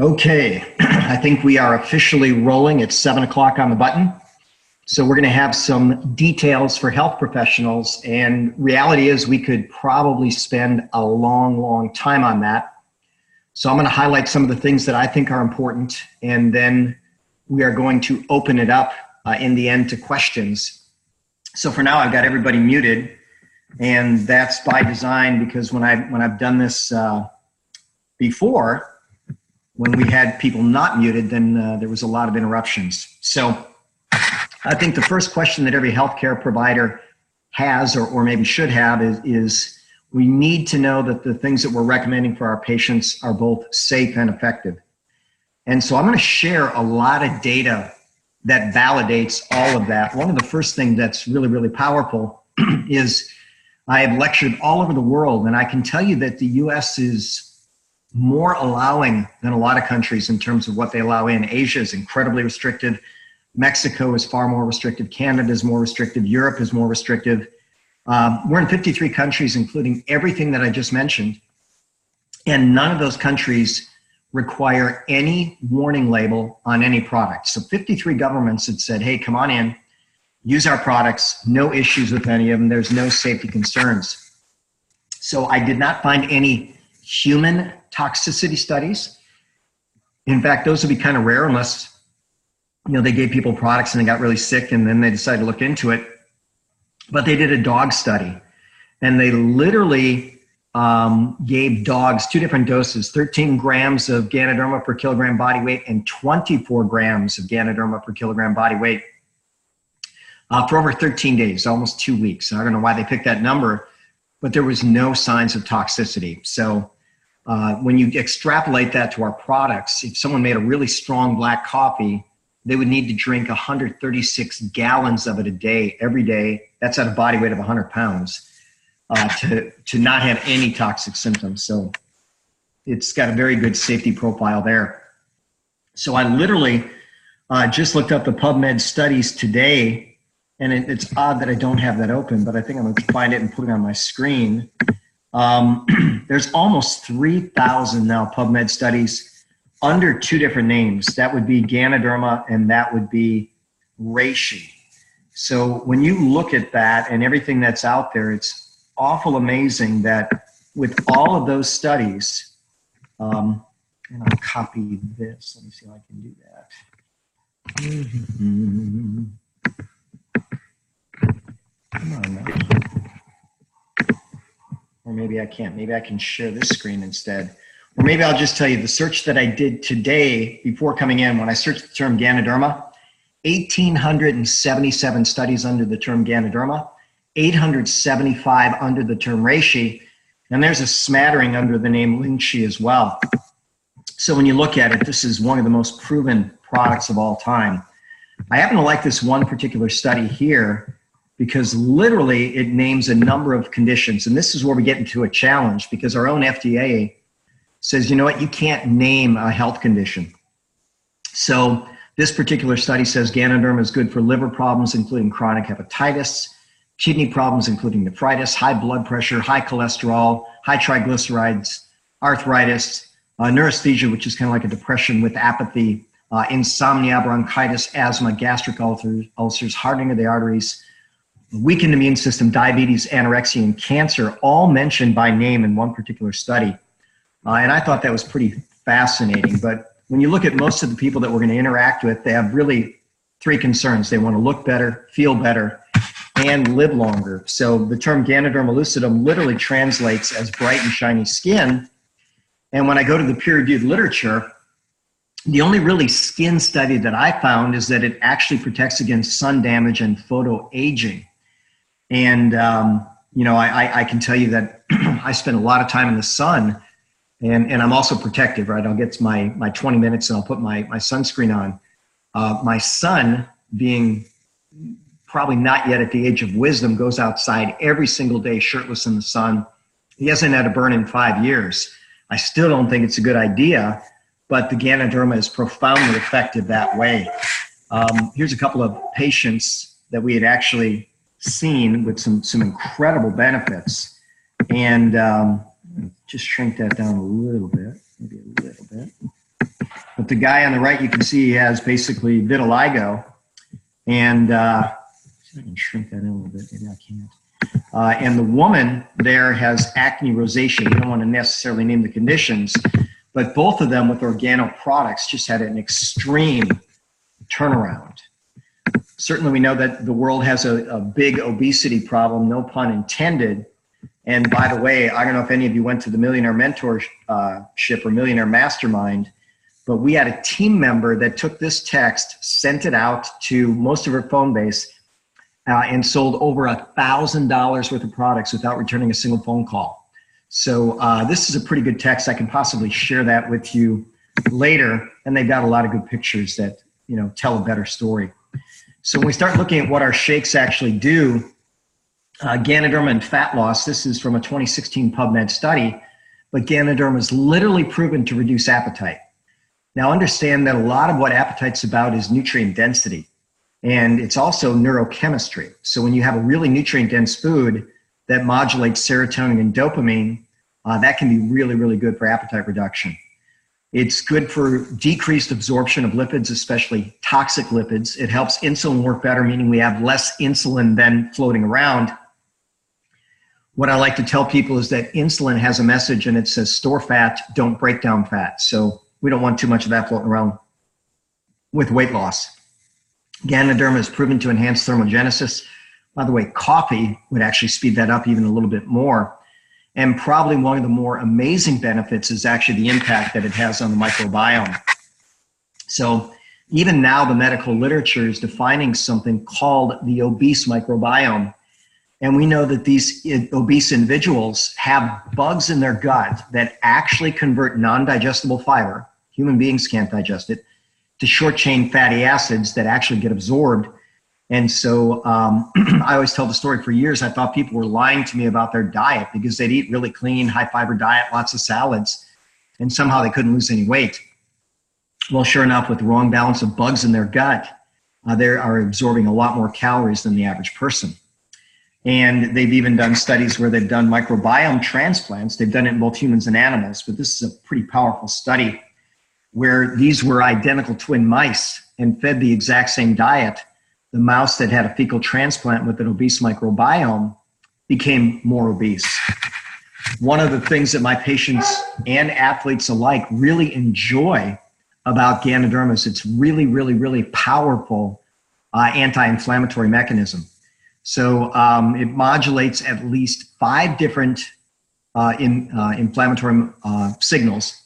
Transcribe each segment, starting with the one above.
Okay, I think we are officially rolling. It's 7 o'clock on the button. So we're going to have some details for health professionals, and reality is we could probably spend a long time on that. So I'm going to highlight some of the things that I think are important, and then we are going to open it up in the end to questions. So for now, I've got everybody muted, and that's by design because when I've done this before, when we had people not muted, then there was a lot of interruptions. So I think the first question that every healthcare provider has or maybe should have is we need to know that the things that we're recommending for our patients are both safe and effective. And so I'm going to share a lot of data that validates all of that. One of the first things that's really powerful is I have lectured all over the world, and I can tell you that the US is more allowing than a lot of countries in terms of what they allow in. Asia is incredibly restrictive. Mexico is far more restrictive. Canada is more restrictive. Europe is more restrictive. We're in 53 countries, including everything that I just mentioned. And none of those countries require any warning label on any product. So 53 governments had said, hey, come on in, use our products, no issues with any of them. There's no safety concerns. So I did not find any human toxicity studies. In fact, those would be kind of rare unless they gave people products and they got really sick and then they decided to look into it. But they did a dog study, and they literally gave dogs 2 different doses, 13 grams of Ganoderma per kilogram body weight and 24 grams of Ganoderma per kilogram body weight for over 13 days, almost 2 weeks. I don't know why they picked that number, but there was no signs of toxicity. So when you extrapolate that to our products, if someone made a really strong black coffee, they would need to drink 136 gallons of it a day, every day. That's at a body weight of 100 pounds to not have any toxic symptoms. So it's got a very good safety profile there. So I literally just looked up the PubMed studies today, and it's odd that I don't have that open, but I think I'm going to find it and put it on my screen. There's almost 3,000 now PubMed studies under 2 different names. That would be Ganoderma and that would be reishi. So when you look at that and everything that's out there, it's awful amazing that with all of those studies, and I'll copy this. Let me see if I can do that. Come on now. Or maybe I can't. Maybe I can share this screen instead. Or maybe I'll just tell you the search that I did today before coming in. When I searched the term Ganoderma, 1,877 studies under the term Ganoderma, 875 under the term reishi, and there's a smattering under the name lingxi as well. So when you look at it, this is one of the most proven products of all time. I happen to like this one particular study here because literally it names a number of conditions, and this is where we get into a challenge because our own FDA says, you know what, you can't name a health condition. So this particular study says Ganoderma is good for liver problems, including chronic hepatitis, kidney problems, including nephritis, high blood pressure, high cholesterol, high triglycerides, arthritis, neurasthenia, which is kind of like a depression with apathy, insomnia, bronchitis, asthma, gastric ulcers, hardening of the arteries, weakened immune system, diabetes, anorexia, and cancer, all mentioned by name in one particular study. And I thought that was pretty fascinating. But when you look at most of the people that we're going to interact with, they have really 3 concerns. They want to look better, feel better, and live longer. So the term Ganoderma lucidum literally translates as bright and shiny skin. And when I go to the peer-reviewed literature, the only really skin study that I found is that it actually protects against sun damage and photoaging. And, I can tell you that I spend a lot of time in the sun. And I'm also protective, right? I'll get to my 20 minutes and I'll put my sunscreen on. My son, being probably not yet at the age of wisdom, goes outside every single day shirtless in the sun. He hasn't had a burn in 5 years. I still don't think it's a good idea, but the Ganoderma is profoundly effective that way. Here's a couple of patients that we had actually seen with some incredible benefits. And just shrink that down a little bit, maybe a little bit. But the guy on the right, you can see he has basically vitiligo. And I can shrink that in a little bit. Maybe I can't. And the woman there has acne rosacea. You don't want to necessarily name the conditions, but both of them with organo products just had an extreme turnaround. Certainly we know that the world has a big obesity problem, no pun intended. And by the way, I don't know if any of you went to the Millionaire Mentorship or Millionaire Mastermind, but we had a team member that took this text, sent it out to most of her phone base, and sold over $1,000 worth of products without returning a single phone call. So this is a pretty good text. I can possibly share that with you later. And they've got a lot of good pictures that, you know, tell a better story. So when we start looking at what our shakes actually do, Ganoderma and fat loss, this is from a 2016 PubMed study, but Ganoderma is literally proven to reduce appetite. Now understand that a lot of what appetite's about is nutrient density, and it's also neurochemistry. So when you have a really nutrient dense food that modulates serotonin and dopamine, that can be really, really good for appetite reduction. It's good for decreased absorption of lipids, especially toxic lipids. It helps insulin work better, meaning we have less insulin than floating around. What I like to tell people is that insulin has a message and it says store fat, don't break down fat. So we don't want too much of that floating around with weight loss. Ganoderma is proven to enhance thermogenesis. By the way, coffee would actually speed that up even a little bit more. And probably one of the more amazing benefits is actually the impact that it has on the microbiome. So even now the medical literature is defining something called the obese microbiome. And we know that these obese individuals have bugs in their gut that actually convert non-digestible fiber, human beings can't digest it, to short-chain fatty acids that actually get absorbed. And so I always tell the story for years. I thought people were lying to me about their diet because they'd eat really clean, high-fiber diet, lots of salads, and somehow they couldn't lose any weight. Well, sure enough, with the wrong balance of bugs in their gut, they are absorbing a lot more calories than the average person. And they've even done studies where they've done microbiome transplants. They've done it in both humans and animals, but this is a pretty powerful study where these were identical twin mice and fed the exact same diet. The mouse that had a fecal transplant with an obese microbiome became more obese. One of the things that my patients and athletes alike really enjoy about Ganoderma is its really, really, really powerful anti-inflammatory mechanism. So it modulates at least 5 different inflammatory signals.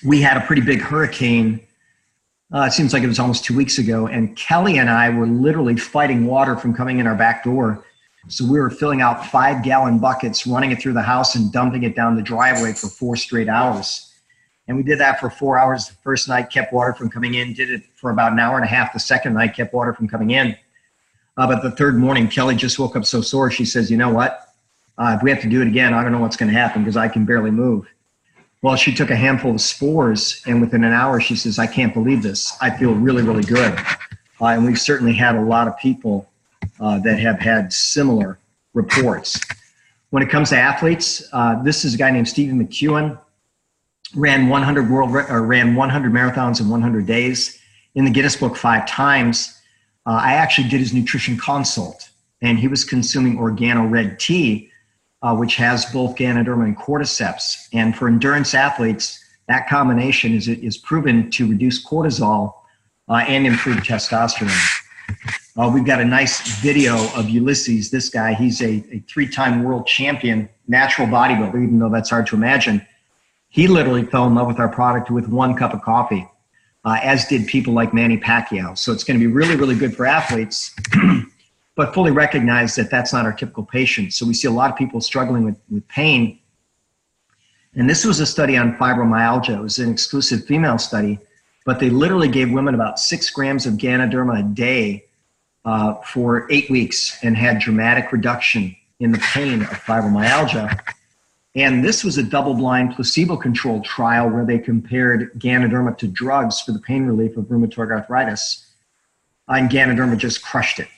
We had a pretty big hurricane. It seems like it was almost 2 weeks ago, and Kelly and I were literally fighting water from coming in our back door. So we were filling out 5-gallon buckets, running it through the house and dumping it down the driveway for 4 straight hours. And we did that for 4 hours the first night, kept water from coming in, did it for about an hour and a half the second night, kept water from coming in. But the third morning, Kelly just woke up so sore, she says, you know what? If we have to do it again, I don't know what's going to happen because I can barely move. Well, she took a handful of spores, and within an hour, she says, I can't believe this. I feel really, really good. And we've certainly had a lot of people that have had similar reports. When it comes to athletes, this is a guy named Stephen McEwen, ran 100 marathons in 100 days, in the Guinness Book 5 times. I actually did his nutrition consult, and he was consuming organo red tea, which has both Ganoderma and cordyceps. And for endurance athletes, that combination is proven to reduce cortisol and improve testosterone. We've got a nice video of Ulysses. This guy, he's a 3-time world champion, natural bodybuilder, even though that's hard to imagine. He literally fell in love with our product with 1 cup of coffee, as did people like Manny Pacquiao. So it's going to be really, really good for athletes, but fully recognize that that's not our typical patient. So we see a lot of people struggling with pain. And this was a study on fibromyalgia. It was an exclusive female study, but they literally gave women about 6 grams of Ganoderma a day for 8 weeks and had dramatic reduction in the pain of fibromyalgia. And this was a double-blind, placebo-controlled trial where they compared Ganoderma to drugs for the pain relief of rheumatoid arthritis. And Ganoderma just crushed it.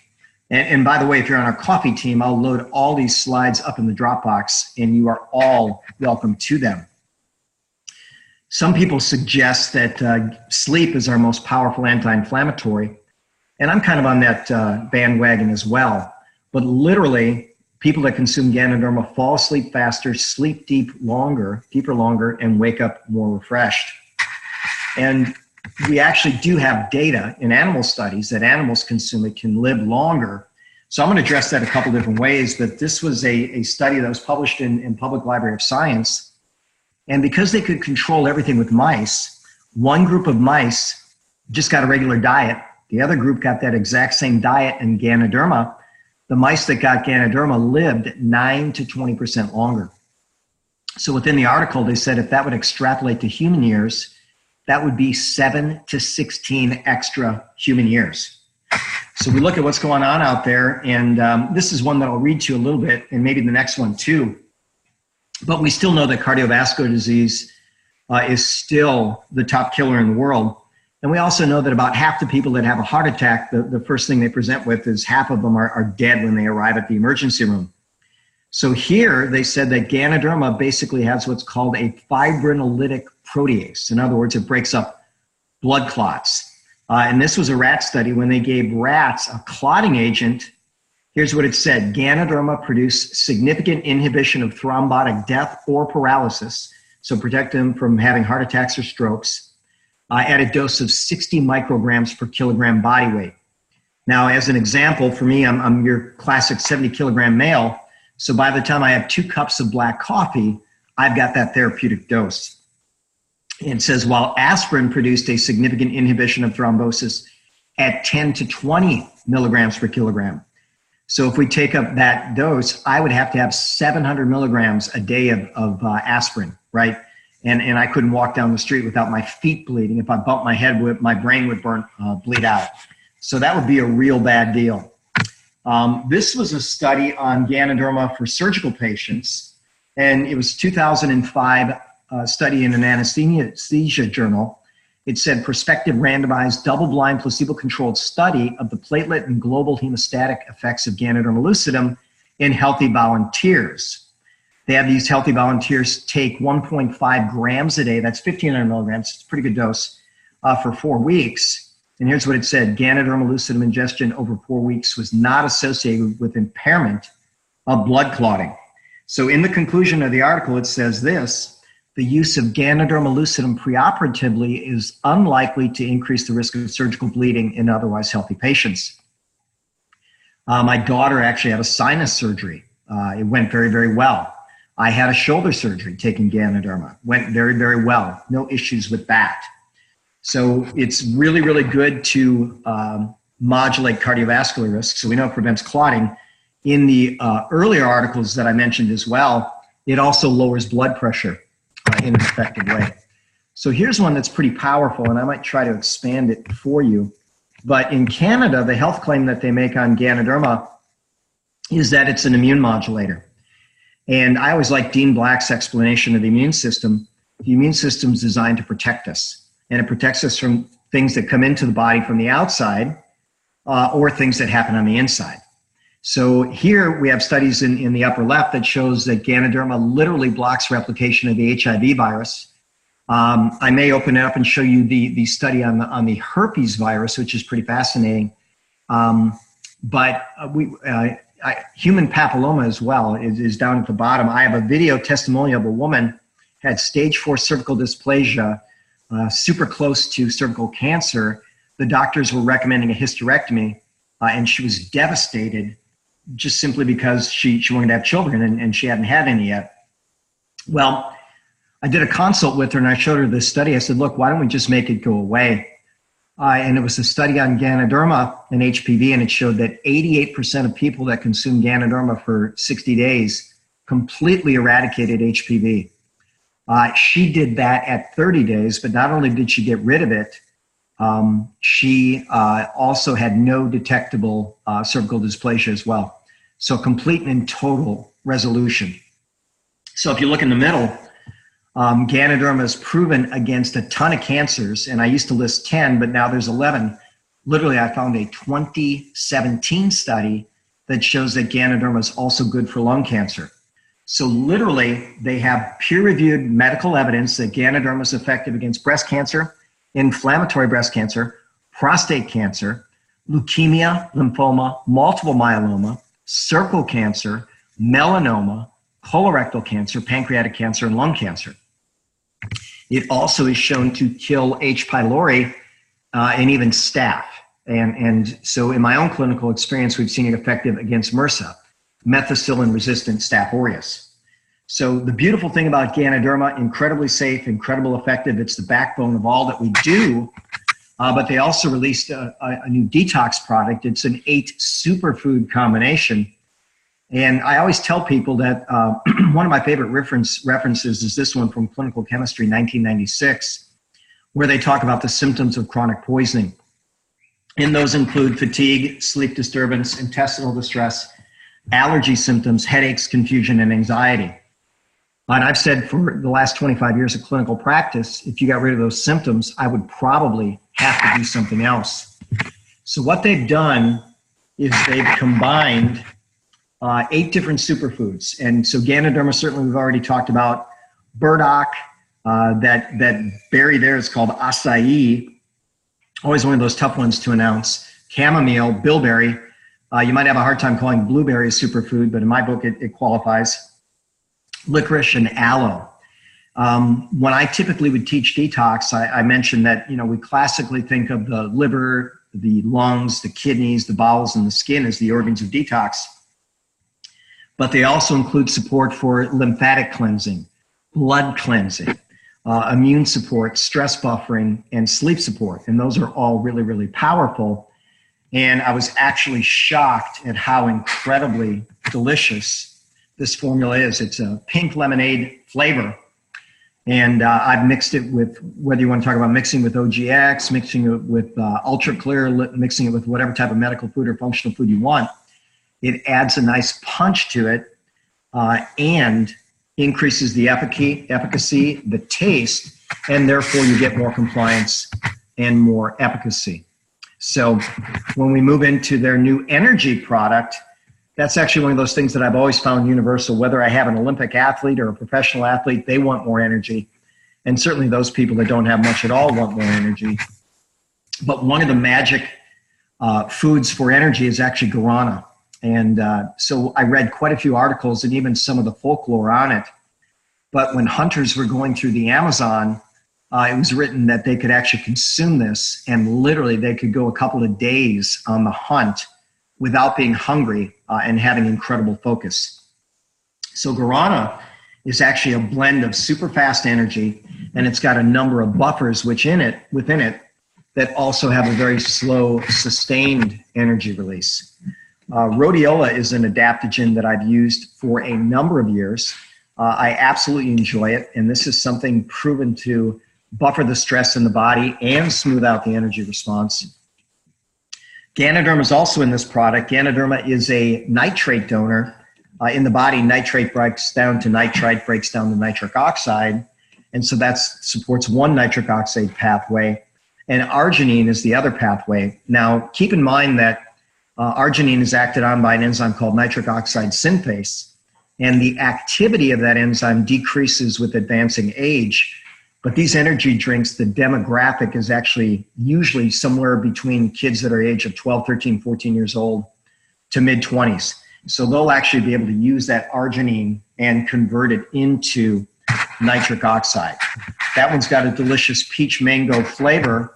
And by the way, if you're on our coffee team, I'll load all these slides up in the Dropbox, and you are all welcome to them. Some people suggest that sleep is our most powerful anti-inflammatory, and I'm kind of on that bandwagon as well. But literally, people that consume Ganoderma fall asleep faster, sleep deeper longer, and wake up more refreshed. And we actually do have data in animal studies that animals consume it can live longer. So I'm going to address that a couple different ways, but this was a study that was published in Public Library of Science. And because they could control everything with mice, one group of mice just got a regular diet. The other group got that exact same diet and Ganoderma. The mice that got Ganoderma lived 9 to 20% longer. So within the article, they said if that would extrapolate to human years, that would be 7 to 16 extra human years. So we look at what's going on out there, and this is one that I'll read to you a little bit, and maybe the next one too. But we still know that cardiovascular disease is still the top killer in the world. And we also know that about half the people that have a heart attack, the first thing they present with is half of them are dead when they arrive at the emergency room. So here they said that Ganoderma basically has what's called a fibrinolytic protease. In other words, it breaks up blood clots. And this was a rat study when they gave rats a clotting agent. Here's what it said. Ganoderma produced significant inhibition of thrombotic death or paralysis, so protect them from having heart attacks or strokes, at a dose of 60 micrograms per kilogram body weight. Now, as an example, for me, I'm your classic 70-kilogram male, so by the time I have 2 cups of black coffee, I've got that therapeutic dose. It says, while aspirin produced a significant inhibition of thrombosis at 10 to 20 milligrams per kilogram. So if we take up that dose, I would have to have 700 milligrams a day of aspirin, right? And I couldn't walk down the street without my feet bleeding. If I bumped my head, my brain would bleed out. So that would be a real bad deal. This was a study on Ganoderma for surgical patients, and it was 2005 study in an anesthesia journal. It said prospective randomized double-blind placebo-controlled study of the platelet and global hemostatic effects of Ganoderma lucidum in healthy volunteers. They have these healthy volunteers take 1.5 grams a day, that's 1,500 milligrams, it's a pretty good dose, for 4 weeks. And here's what it said. Ganoderma lucidum ingestion over 4 weeks was not associated with impairment of blood clotting. So in the conclusion of the article, it says this: the use of Ganoderma lucidum preoperatively is unlikely to increase the risk of surgical bleeding in otherwise healthy patients. My daughter actually had a sinus surgery. It went very, very well. I had a shoulder surgery taking Ganoderma. Went very, very well. No issues with that. So it's really, really good to modulate cardiovascular risk. So we know it prevents clotting. In the earlier articles that I mentioned as well, it also lowers blood pressure in an effective way. So here's one that's pretty powerful, and I might try to expand it for you. But in Canada, the health claim that they make on Ganoderma is that it's an immune modulator. And I always like Dean Black's explanation of the immune system. The immune system is designed to protect us, and it protects us from things that come into the body from the outside or things that happen on the inside. So here we have studies in the upper left that shows that Ganoderma literally blocks replication of the HIV virus. I may open it up and show you the study on the herpes virus, which is pretty fascinating. Human papilloma as well is down at the bottom. I have a video testimonial of a woman had stage 4 cervical dysplasia, super close to cervical cancer. The doctors were recommending a hysterectomy, and she was devastated just simply because she wanted to have children and she hadn't had any yet. Well, I did a consult with her and I showed her this study. I said, look, why don't we just make it go away? And it was a study on Ganoderma and HPV, and it showed that 88% of people that consumed Ganoderma for 60 days completely eradicated HPV. She did that at 30 days, but not only did she get rid of it, she also had no detectable cervical dysplasia as well. So complete and total resolution. So if you look in the middle, Ganoderma is proven against a ton of cancers, and I used to list 10, but now there's 11. Literally, I found a 2017 study that shows that Ganoderma is also good for lung cancer. So literally, they have peer-reviewed medical evidence that Ganoderma is effective against breast cancer, inflammatory breast cancer, prostate cancer, leukemia, lymphoma, multiple myeloma, cervical cancer, melanoma, colorectal cancer, pancreatic cancer, and lung cancer. It also is shown to kill H. pylori and even staph. And so in my own clinical experience, we've seen it effective against MRSA, methicillin-resistant Staph aureus. So the beautiful thing about Ganoderma, incredibly safe, incredibly effective. It's the backbone of all that we do. But they also released a new detox product. It's an 8 superfood combination. And I always tell people that one of my favorite references is this one from Clinical Chemistry, 1996, where they talk about the symptoms of chronic poisoning. And those include fatigue, sleep disturbance, intestinal distress, allergy symptoms, headaches, confusion, and anxiety. And I've said for the last 25 years of clinical practice, if you got rid of those symptoms, I would probably have to do something else. So what they've done is they've combined 8 different superfoods. And so Ganoderma, certainly we've already talked about. Burdock, that berry there is called acai. Always one of those tough ones to announce. Chamomile, bilberry. You might have a hard time calling blueberry a superfood, but in my book, it qualifies. Licorice and aloe. When I typically would teach detox, I mentioned that, we classically think of the liver, the lungs, the kidneys, the bowels, and the skin as the organs of detox. But they also include support for lymphatic cleansing, blood cleansing, immune support, stress buffering, and sleep support. And those are all really, really powerful. And I was actually shocked at how incredibly delicious this formula is. It's a pink lemonade flavor. And I've mixed it with, whether you want to talk about mixing with OGX, mixing it with Ultra Clear, mixing it with whatever type of medical food or functional food you want. It adds a nice punch to it and increases the efficacy, the taste, and therefore you get more compliance and more efficacy. So when we move into their new energy product, that's actually one of those things that I've always found universal. Whether I have an Olympic athlete or a professional athlete, they want more energy. And certainly those people that don't have much at all want more energy. But one of the magic foods for energy is actually guarana. And so I read quite a few articles and even some of the folklore on it. But when hunters were going through the Amazon, it was written that they could actually consume this, and literally they could go a couple of days on the hunt without being hungry and having incredible focus. So guarana is actually a blend of super fast energy, and it's got a number of buffers within it that also have a very slow, sustained energy release. Rhodiola is an adaptogen that I've used for a number of years. I absolutely enjoy it, and this is something proven to buffer the stress in the body and smooth out the energy response. Ganoderma is also in this product. Ganoderma is a nitrate donor. In the body, nitrate breaks down to nitrite, breaks down to nitric oxide, and so that supports one nitric oxide pathway, and arginine is the other pathway. Now, keep in mind that arginine is acted on by an enzyme called nitric oxide synthase, and the activity of that enzyme decreases with advancing age. But these energy drinks, the demographic is actually usually somewhere between kids that are age of 12, 13, 14 years old to mid-20s. So they'll actually be able to use that arginine and convert it into nitric oxide. That one's got a delicious peach mango flavor,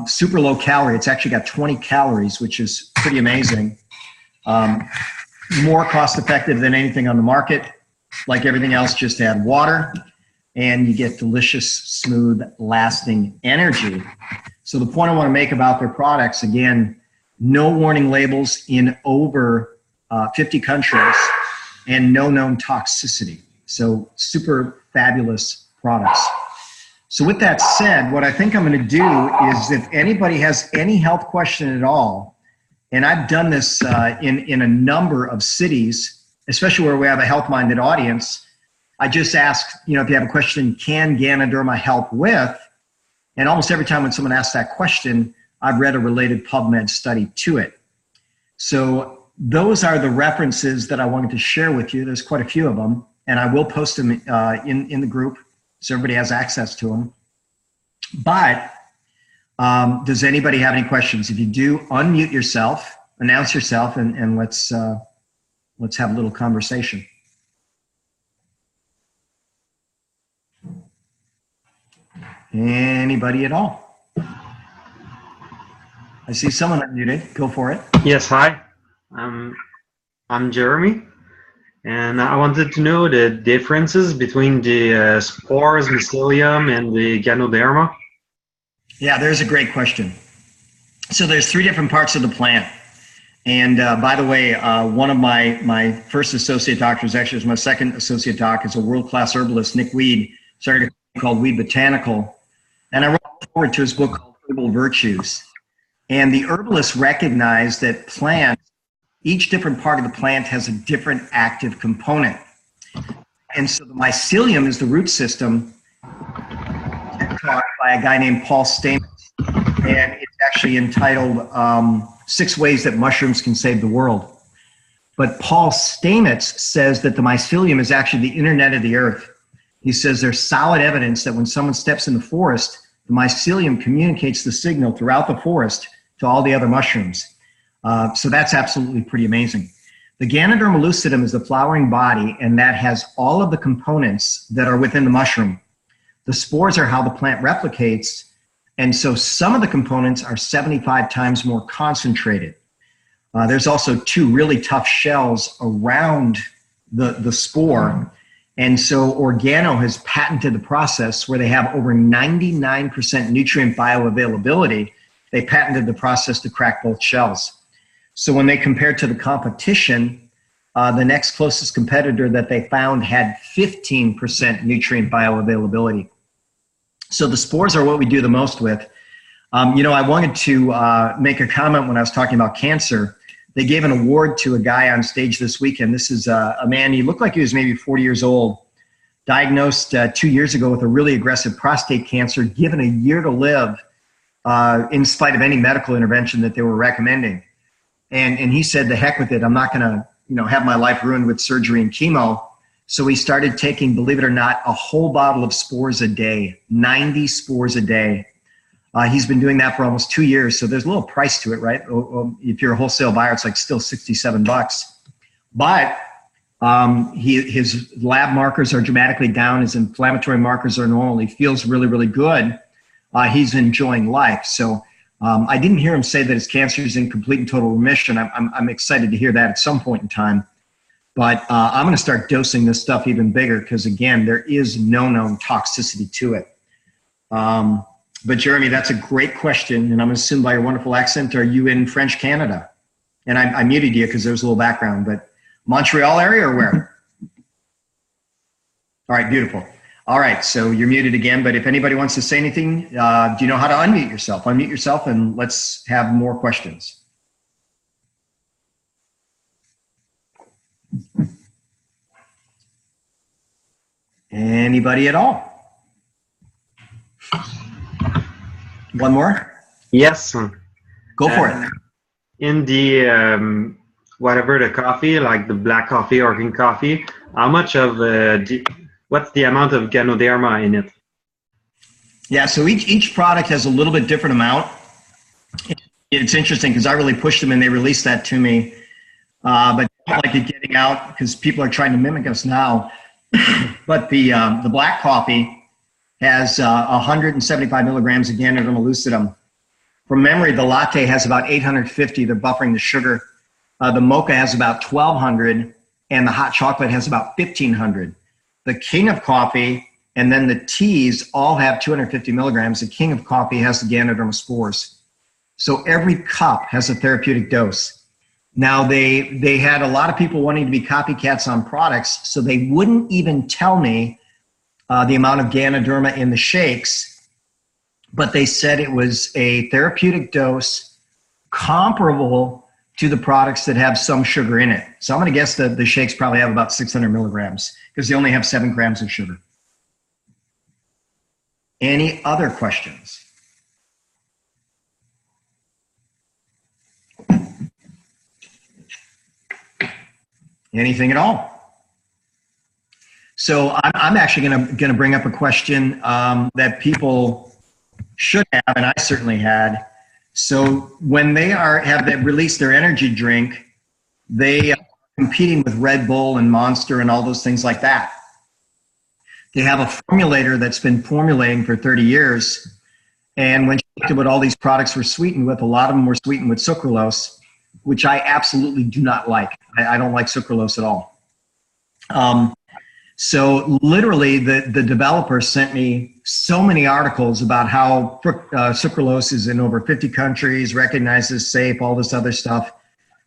super low calorie. It's actually got 20 calories, which is pretty amazing. More cost effective than anything on the market. Like everything else, just add water and you get delicious, smooth, lasting energy. So the point I want to make about their products, again, no warning labels in over 50 countries and no known toxicity. So super fabulous products. So with that said, what I think I'm going to do is if anybody has any health question at all, and I've done this in a number of cities, especially where we have a health-minded audience, I just ask, if you have a question, can Ganoderma help with? And almost every time when someone asks that question, I've read a related PubMed study to it. So those are the references that I wanted to share with you. There's quite a few of them, and I will post them in the group so everybody has access to them. But does anybody have any questions? If you do, unmute yourself, announce yourself, and let's have a little conversation. Anybody at all? I see someone unmuted. Go for it. Yes, hi. I'm Jeremy, and I wanted to know the differences between the spores, mycelium, and the Ganoderma. Yeah, there's a great question. So there's 3 different parts of the plant. And by the way, one of my first associate doctors, actually was my second associate doc, is a world-class herbalist, Nick Weed, started a company called Weed Botanical. And I wrote forward to his book called Herbal Virtues. And the herbalists recognize that plants, each different part of the plant has a different active component. And so the mycelium is the root system, taught by a guy named Paul Stamets. And it's actually entitled 6 Ways That Mushrooms Can Save the World. But Paul Stamets says that the mycelium is actually the internet of the earth. He says there's solid evidence that when someone steps in the forest, the mycelium communicates the signal throughout the forest to all the other mushrooms. So that's absolutely pretty amazing. The Ganoderma lucidum is the flowering body, and that has all of the components that are within the mushroom. The spores are how the plant replicates, and so some of the components are 75 times more concentrated. There's also 2 really tough shells around the spore. And so Organo has patented the process where they have over 99% nutrient bioavailability. They patented the process to crack both shells. So when they compared to the competition, the next closest competitor that they found had 15% nutrient bioavailability. So the spores are what we do the most with. I wanted to make a comment when I was talking about cancer. They gave an award to a guy on stage this weekend. This is a man, he looked like he was maybe 40 years old, diagnosed 2 years ago with a really aggressive prostate cancer, given a year to live in spite of any medical intervention that they were recommending. And he said, the heck with it, I'm not gonna have my life ruined with surgery and chemo. So he started taking, believe it or not, a whole bottle of spores a day, 90 spores a day. He's been doing that for almost 2 years, so there's a little price to it, right? If you're a wholesale buyer, it's like still $67. But his lab markers are dramatically down. His inflammatory markers are normal. He feels really, really good. He's enjoying life. So I didn't hear him say that his cancer is in complete and total remission. I'm excited to hear that at some point in time. But I'm going to start dosing this stuff even bigger because, again, there is no known toxicity to it. But Jeremy, that's a great question, and I'm going to assume by your wonderful accent, are you in French Canada? And I muted you because there's a little background, but Montreal area or where? All right, beautiful. All right, so you're muted again, but if anybody wants to say anything, do you know how to unmute yourself? Unmute yourself and let's have more questions. Anybody at all? One more? Yes. Go for it. In the, whatever the coffee, like the black coffee or green coffee, how much of, what's the amount of Ganoderma in it? Yeah, so each product has a little bit different amount. It's interesting because I really pushed them and they released that to me. But I don't like it getting out because people are trying to mimic us now. But the black coffee has 175 milligrams of Ganoderma lucidum. From memory, the latte has about 850. They're buffering the sugar. The mocha has about 1,200, and the hot chocolate has about 1,500. The king of coffee and then the teas all have 250 milligrams. The king of coffee has the Ganoderma spores. So every cup has a therapeutic dose. Now, they had a lot of people wanting to be copycats on products, so they wouldn't even tell me the amount of Ganoderma in the shakes, but they said it was a therapeutic dose comparable to the products that have some sugar in it. So I'm going to guess that the shakes probably have about 600 milligrams because they only have 7 grams of sugar. Any other questions? Anything at all. So I'm actually going to bring up a question that people should have, and I certainly had. So when they have released their energy drink, they are competing with Red Bull and Monster and all those things like that. They have a formulator that's been formulating for 30 years. And when she looked at what all these products were sweetened with, a lot of them were sweetened with sucralose, which I absolutely do not like. I don't like sucralose at all. So literally the developer sent me so many articles about how sucralose is in over 50 countries, recognized as safe, all this other stuff.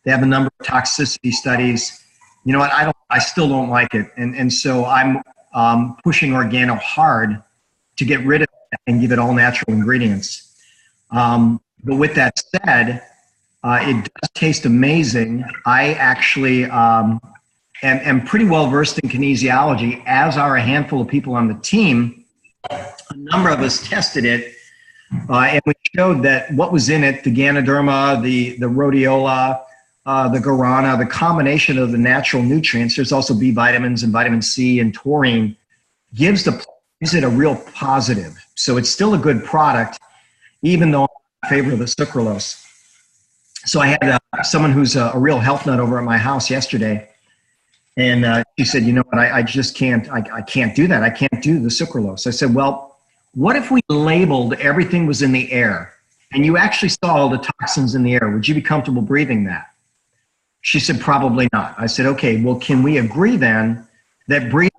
They have a number of toxicity studies. You know what? I still don't like it. And so I'm pushing Organo hard to get rid of it and give it all natural ingredients. But with that said, it does taste amazing. I actually am pretty well versed in kinesiology, as are a handful of people on the team. A number of us tested it, and we showed that what was in it, the Ganoderma, the rhodiola, the guarana, the combination of the natural nutrients, there's also B vitamins and vitamin C and taurine, gives it a real positive. So it's still a good product, even though I'm in favor of the sucralose. So I had someone who's a real health nut over at my house yesterday, and she said, you know what, I just can't, I can't do that. I can't do the sucralose. I said, well, what if we labeled everything was in the air and you actually saw all the toxins in the air? Would you be comfortable breathing that? She said, probably not. I said, okay, well, can we agree then that breathing,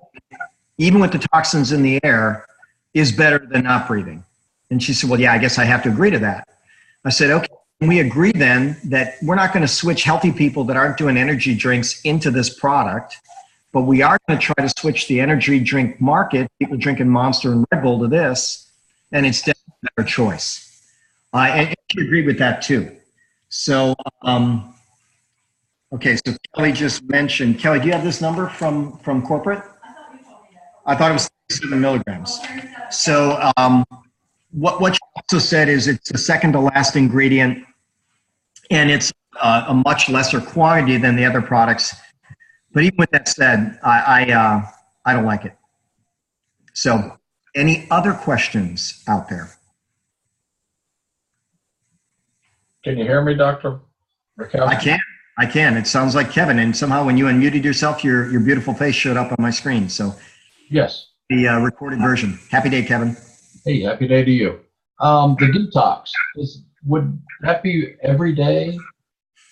even with the toxins in the air, is better than not breathing? And she said, well, yeah, I guess I have to agree to that. I said, okay, can we agree then that we're not going to switch healthy people that aren't doing energy drinks into this product, but we are going to try to switch the energy drink market, people drinking Monster and Red Bull, to this, and it's definitely a better choice. And she agreed with that too. So, okay, so Kelly just mentioned, Kelly, do you have this number from corporate? I thought it was 37 milligrams. So what you also said is it's the second to last ingredient, and it's a much lesser quantity than the other products. But even with that said, I don't like it. So any other questions out there? Can you hear me, Dr. Rakowski? I can. It sounds like Kevin, and somehow when you unmuted yourself, your beautiful face showed up on my screen. So yes, the recorded version. Happy day, Kevin. Hey, happy day to you. The detox, would that be every day,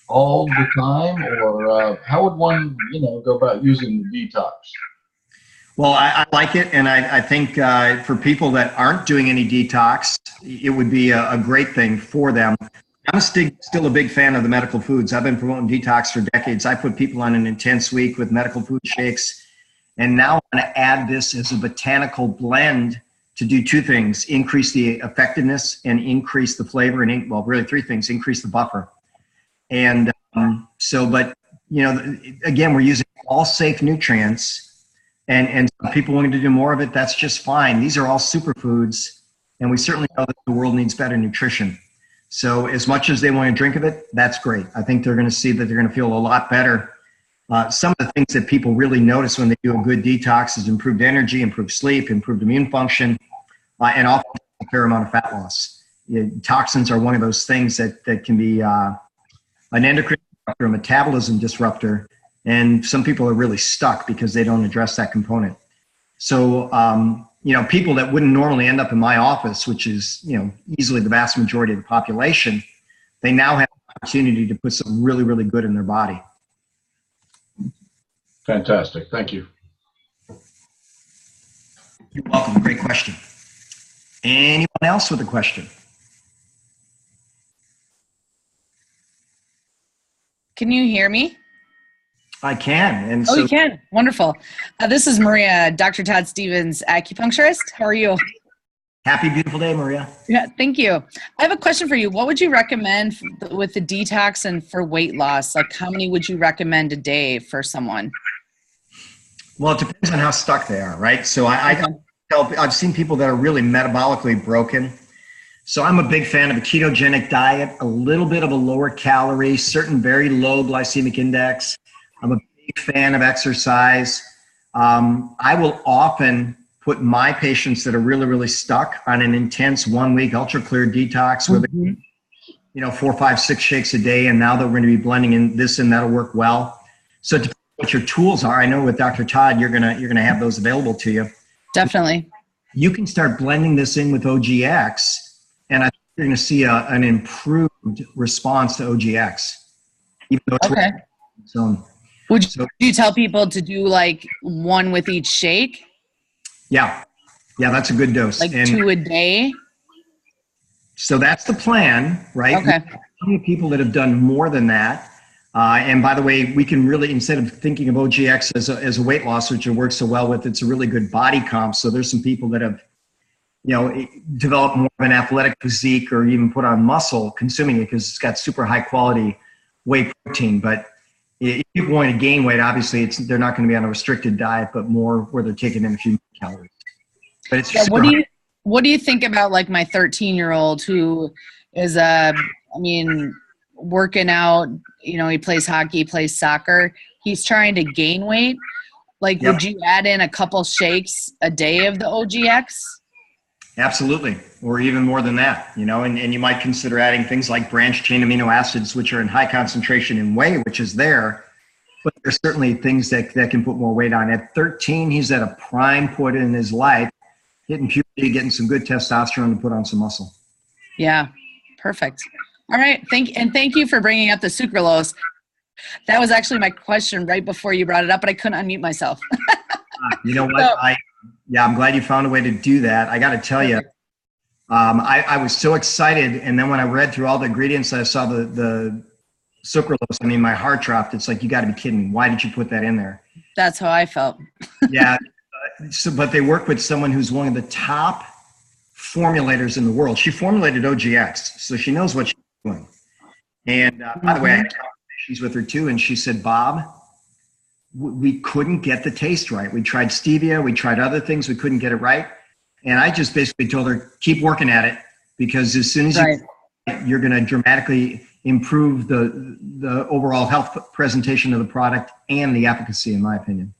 all the time, or how would one, go about using the detox? Well, I like it, and I think for people that aren't doing any detox, it would be a great thing for them. I'm still a big fan of the medical foods. I've been promoting detox for decades. I put people on an intense week with medical food shakes, and now I'm going to add this as a botanical blend to do two things: increase the effectiveness and increase the flavor, and well, really three things: increase the buffer. And but again, we're using all safe nutrients, and some people wanting to do more of it, that's just fine. These are all superfoods, and we certainly know that the world needs better nutrition. So as much as they want to drink of it, that's great. I think they're going to see that they're going to feel a lot better. Some of the things that people really notice when they do a good detox is improved energy, improved sleep, improved immune function, and often a fair amount of fat loss. Toxins are one of those things that can be an endocrine disruptor, a metabolism disruptor, and some people are really stuck because they don't address that component. So, people that wouldn't normally end up in my office, which is, easily the vast majority of the population, they now have an opportunity to put something really, really good in their body. Fantastic. Thank you. You're welcome. Great question. Anyone else with a question? Can you hear me? I can. And oh, you can. Wonderful. This is Maria, Dr. Todd Stevens, acupuncturist. How are you? Happy, beautiful day, Maria. Yeah, thank you. I have a question for you. What would you recommend with the detox and for weight loss? Like, how many would you recommend a day for someone? Well, it depends on how stuck they are, right? So I've seen people that are really metabolically broken. So I'm a big fan of a ketogenic diet, a little bit of a lower calorie, certain very low glycemic index. I'm a big big fan of exercise. I will often put my patients that are really, really stuck on an intense 1 week ultra clear detox where they, 4, 5, 6 shakes a day, and now that we're going to be blending in this and that'll work well. So it depends on what your tools are. I know with Dr. Todd, you're gonna have those available to you. Definitely. You can start blending this in with OGX, and I think you're going to see an improved response to OGX. Even though it's Okay. so, Would you tell people to do like one with each shake? yeah, that's a good dose. Like and 2 a day? so that's the plan, right? Okay. Plenty of people that have done more than that. And by the way, we can really, instead of thinking of OGX as a weight loss, which it works so well with, it's a really good body comp. So there's some people that have, developed more of an athletic physique or even put on muscle consuming it because it's got super high quality whey protein. But if people want to gain weight, obviously they're not going to be on a restricted diet, but more where they're taking in a few calories. But it's what do you think about like my 13-year-old who is working out, he plays hockey, plays soccer. He's trying to gain weight. Like, Yep. Would you add in a couple shakes a day of the OGX? Absolutely. Or even more than that, and you might consider adding things like branched chain amino acids, which are in high concentration in whey, which is there, but there's certainly things that can put more weight on. At 13, he's at a prime point in his life, hitting puberty, getting some good testosterone to put on some muscle. Yeah. Perfect. All right. Thank you for bringing up the sucralose. That was actually my question right before you brought it up, but I couldn't unmute myself. You know what? I'm glad you found a way to do that. I got to tell you, I was so excited. And then when I read through all the ingredients, I saw the sucralose. My heart dropped. It's like, you got to be kidding me. Why did you put that in there? That's how I felt. Yeah. But they work with someone who's one of the top formulators in the world. She formulated OGX, so she knows what she's doing. And by the way, I had conversations with her too, and she said, Bob, we couldn't get the taste right. We tried stevia, we tried other things, we couldn't get it right. And I just basically told her, keep working at it, because as soon as you're going to dramatically improve the overall health presentation of the product and the efficacy, in my opinion.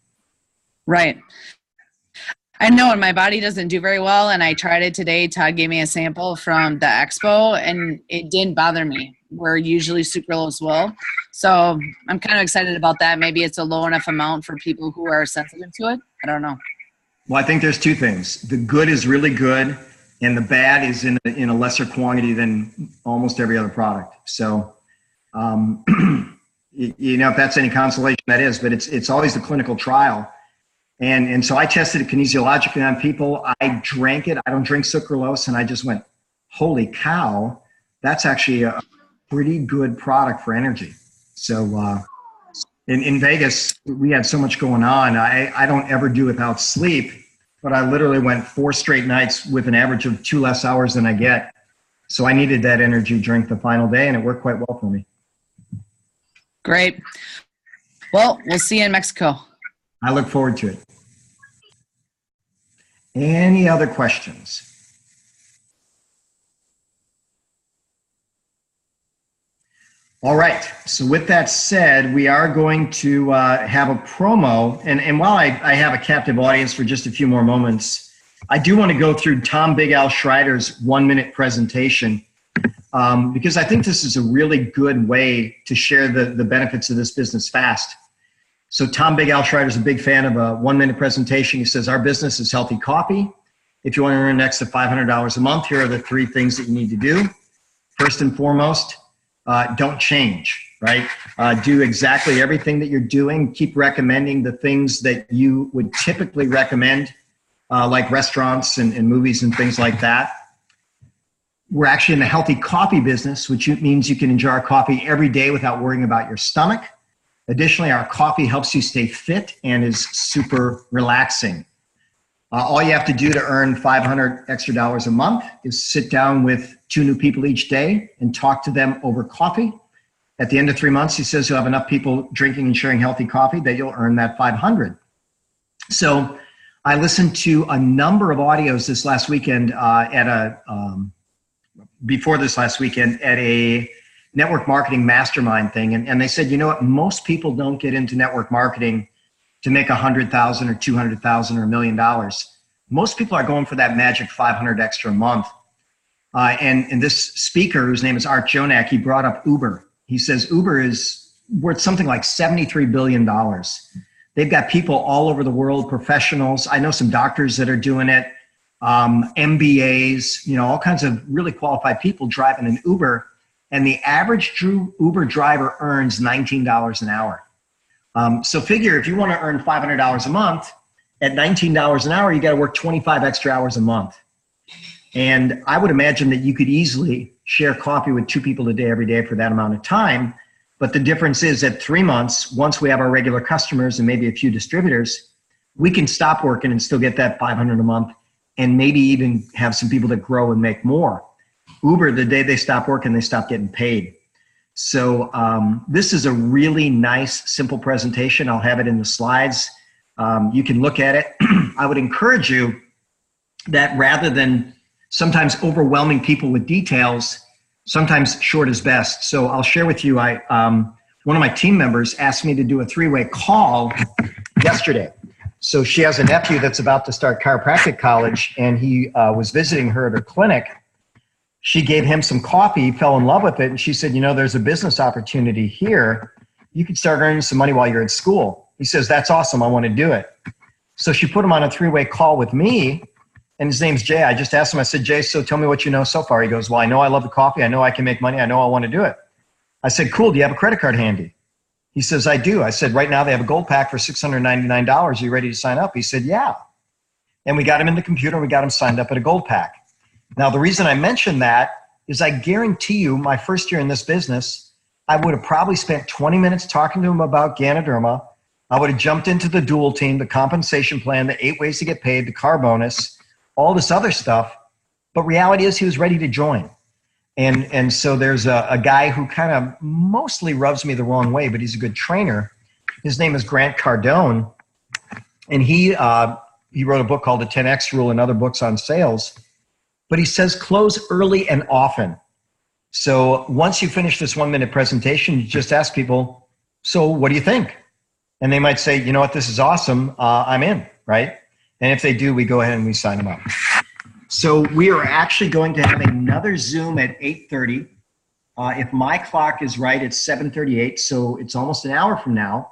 Right. I know, and my body doesn't do very well, and I tried it today. Todd gave me a sample from the expo, and it didn't bother me, where usually sucralose will. So I'm kind of excited about that. Maybe it's a low enough amount for people who are sensitive to it. I don't know. Well, I think there's two things. The good is really good, and the bad is in a lesser quantity than almost every other product. So, if that's any consolation, that is. But it's always the clinical trial. And so I tested it kinesiologically on people. I drank it. I don't drink sucralose. And I just went, holy cow, that's actually a pretty good product for energy. So in Vegas, we had so much going on. I don't ever do without sleep, but I literally went 4 straight nights with an average of 2 less hours than I get. So I needed that energy drink the final day, and it worked quite well for me. Great. Well, we'll see you in Mexico. I look forward to it. Any other questions? All right. So with that said, we are going to have a promo. And while I have a captive audience for just a few more moments, I do want to go through Tom Big Al Schreider's 1-minute presentation because I think this is a really good way to share the benefits of this business fast. So Tom Big Al Schreider is a big fan of a 1-minute presentation. He says, our business is healthy coffee. If you want to earn next to $500 a month, here are the 3 things that you need to do. First and foremost, don't change, right? Do exactly everything that you're doing. Keep recommending the things that you would typically recommend, like restaurants and movies and things like that. We're actually in the healthy coffee business, which means you can enjoy our coffee every day without worrying about your stomach. Additionally, our coffee helps you stay fit and is super relaxing. All you have to do to earn $500 extra a month is sit down with 2 new people each day and talk to them over coffee. At the end of 3 months, he says you'll have enough people drinking and sharing healthy coffee that you'll earn that $500. So I listened to a number of audios this last weekend before this last weekend at a network marketing mastermind thing. And they said, you know what, most people don't get into network marketing to make $100,000 or $200,000 or $1 million. Most people are going for that magic 500 extra a month. And this speaker, whose name is Art Jonak, he brought up Uber. He says Uber is worth something like $73 billion. They've got people all over the world, professionals. I know some doctors that are doing it, MBAs, all kinds of really qualified people driving an Uber. And the average Uber driver earns $19 an hour. So figure if you want to earn $500 a month, at $19 an hour, you got to work 25 extra hours a month. And I would imagine that you could easily share coffee with 2 people a day every day for that amount of time. But the difference is at 3 months, once we have our regular customers and maybe a few distributors, we can stop working and still get that 500 a month and maybe even have some people that grow and make more. Uber, the day they stop working, they stop getting paid. So this is a really nice, simple presentation. I'll have it in the slides. You can look at it. I would encourage you that rather than sometimes overwhelming people with details, sometimes short is best. So I'll share with you, one of my team members asked me to do a 3-way call yesterday. So she has a nephew that's about to start chiropractic college, and he was visiting her at her clinic. She gave him some coffee, he fell in love with it, and she said, there's a business opportunity here. You could start earning some money while you're at school. He says, that's awesome, I want to do it. So she put him on a 3-way call with me, and his name's Jay. I just asked him, I said, Jay, so tell me what you know so far. He goes, well, I know I love the coffee. I know I can make money. I know I want to do it. I said, cool, do you have a credit card handy? He says, I do. I said, right now they have a gold pack for $699. Are you ready to sign up? He said, yeah. And we got him in the computer and we got him signed up at a gold pack. Now, the reason I mention that is I guarantee you my first year in this business, I would have probably spent 20 minutes talking to him about Ganoderma. I would have jumped into the dual team, the compensation plan, the 8 ways to get paid, the car bonus, all this other stuff. But reality is he was ready to join. And so there's a guy who kind of mostly rubs me the wrong way, but he's a good trainer. His name is Grant Cardone. And he wrote a book called The 10X Rule and other books on sales. But he says close early and often. So once you finish this 1-minute presentation, you just ask people, so what do you think? And they might say, you know what, this is awesome. I'm in, right? And if they do, we go ahead and we sign them up. So we are actually going to have another Zoom at 8:30. If my clock is right, it's 7:38, so it's almost an hour from now.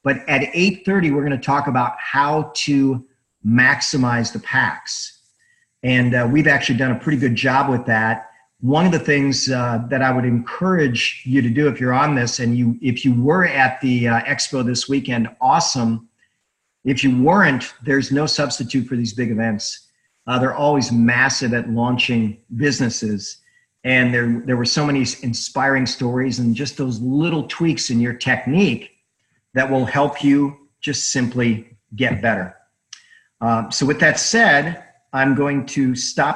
But at 8:30, we're going to talk about how to maximize the packs. And we've actually done a pretty good job with that. One of the things that I would encourage you to do if you're on this, and if you were at the expo this weekend, awesome. If you weren't, there's no substitute for these big events. They're always massive at launching businesses. And there were so many inspiring stories and just those little tweaks in your technique that will help you just simply get better. So with that said, I'm going to stop